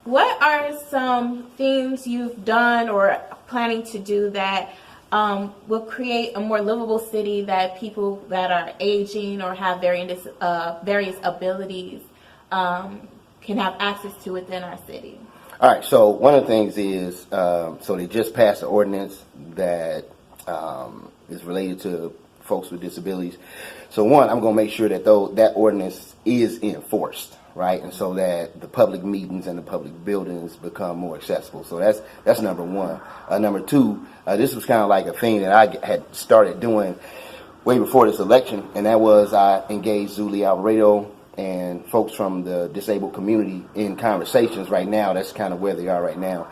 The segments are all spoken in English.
What are some things you've done or planning to do that will create a more livable city that people that are aging or have various abilities can have access to within our city? All right, so one of the things is, so they just passed an ordinance that is related to folks with disabilities. So one, I'm going to make sure that that ordinance is enforced, right? And so that the public meetings and the public buildings become more accessible. So that's number one. Number two, this was kind of like a thing that I had started doing way before this election, and that was I engaged Zuli Alvarado and folks from the disabled community in conversations right now. That's kind of where they are right now,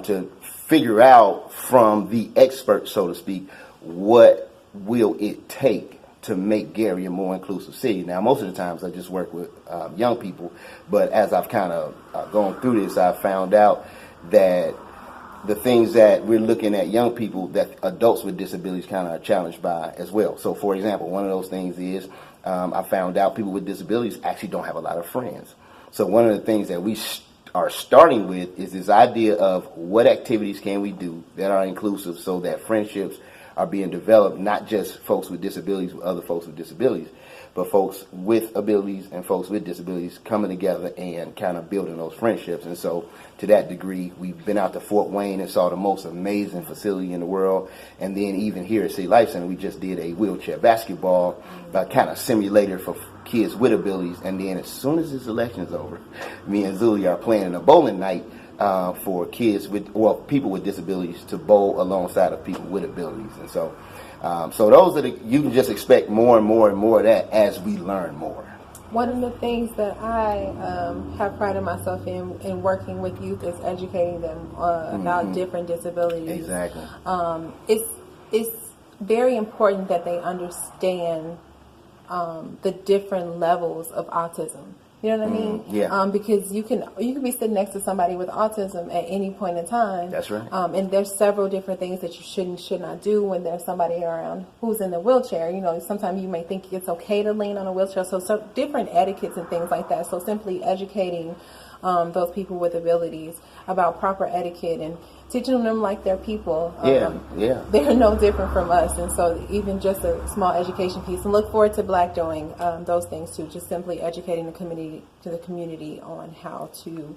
to figure out from the experts, so to speak, what will it take to make Gary a more inclusive city. Now, most of the times I just work with young people, but as I've kind of gone through this, I've found out that the things that we're looking at young people that adults with disabilities kind of are challenged by as well. So, for example, one of those things is I found out people with disabilities actually don't have a lot of friends. So one of the things that we are starting with is this idea of what activities can we do that are inclusive so that friendships are being developed, not just folks with disabilities with other folks with disabilities, but folks with abilities and folks with disabilities coming together and kind of building those friendships. And so to that degree, we've been out to Fort Wayne and saw the most amazing facility in the world. And then even here at City Life Center, we just did a wheelchair basketball kind of simulator for kids with abilities. And then as soon as this election is over, me and Zuli are planning a bowling night for kids with, or people with disabilities to bowl alongside of people with abilities. And so so those are you can just expect more and more and more of that as we learn more. One of the things that I have prided myself in working with youth is educating them about different disabilities. Exactly. It's very important that they understand the different levels of autism. You know what I mean? Yeah. Because you can be sitting next to somebody with autism at any point in time. That's right. And there's several different things that you should not do when there's somebody around who's in the wheelchair. You know, sometimes you may think it's okay to lean on a wheelchair. So different etiquettes and things like that. So simply educating those people with abilities about proper etiquette and teaching them like they're people. They're no different from us. And so even just a small education piece, and look forward to Black doing those things too, just simply educating the community on how to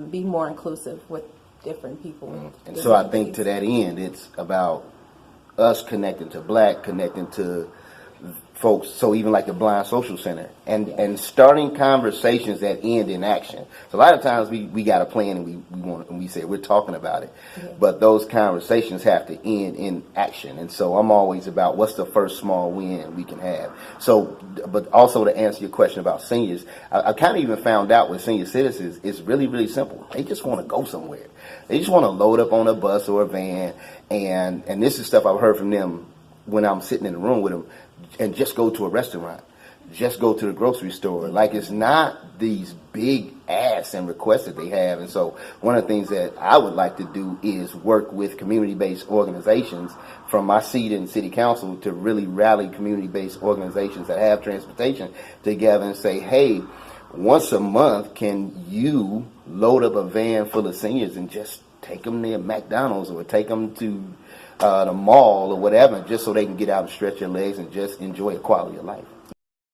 be more inclusive with different people. And so I think to that end, it's about us connecting to Black, connecting to folks, so even like the Blind Social Center, and starting conversations that end in action. So a lot of times we got a plan and we say we're talking about it, but those conversations have to end in action. And so I'm always about what's the first small win we can have. So, but also to answer your question about seniors, I kind of even found out with senior citizens, it's really, really simple. They just want to go somewhere. They just want to load up on a bus or a van, and this is stuff I've heard from them when I'm sitting in the room with them, and just go to a restaurant, just go to the grocery store. Like, it's not these big asks and requests that they have. And so one of the things that I would like to do is work with community-based organizations from my seat in city council to really rally community-based organizations that have transportation together and say, hey, once a month, can you load up a van full of seniors and just take them near McDonald's or take them to the mall or whatever, just so they can get out and stretch their legs and just enjoy a quality of life.